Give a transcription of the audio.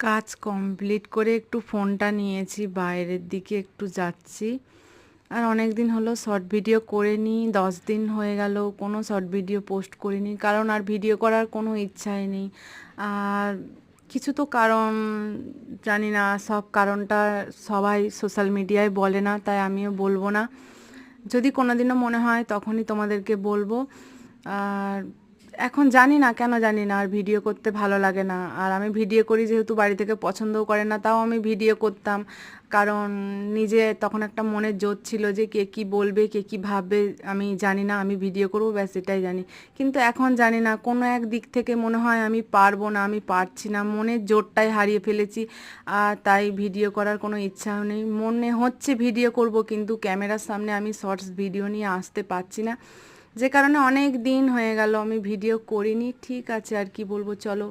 কাজ কমপ্লিট করে একটু ফোনটা নিয়েছি, বাইরের দিকে একটু যাচ্ছি। আর অনেক দিন হলো শর্ট ভিডিও করিনি, 10 দিন হয়ে গেল কোনো শর্ট ভিডিও পোস্ট করিনি, কারণ আর ভিডিও করার কোনো ইচ্ছাই নেই। আর কিছু তো কারণ জানি না, সব কারণটা সবাই সোশ্যাল মিডিয়ায় বলে না, তাই আমিও বলবো না। যদি কোনোদিনও মনে হয় তখনই তোমাদেরকে বলবো। আর এখন জানি না কেন, জানি না আর ভিডিও করতে ভালো লাগে না। আর আমি ভিডিও করি যেহেতু বাড়ি থেকে পছন্দও করে না, তাও আমি ভিডিও করতাম। কারণ নিজে তখন একটা মনের জোর ছিল যে কে কী বলবে, কে কী ভাববে আমি জানি না, আমি ভিডিও করবো ব্যাস এটাই জানি। কিন্তু এখন জানি না, কোনো এক দিক থেকে মনে হয় আমি পারবো না, আমি পারছি না, মনের জোরটাই হারিয়ে ফেলেছি। আর তাই ভিডিও করার কোনো ইচ্ছাও নেই। মনে হচ্ছে ভিডিও করব, কিন্তু ক্যামেরার সামনে আমি শর্টস ভিডিও নিয়ে আসতে পারছি না, যে কারণে অনেক দিন হয়ে গেল আমি ভিডিও করিনি। ঠিক আছে, আর কি বলবো, চলো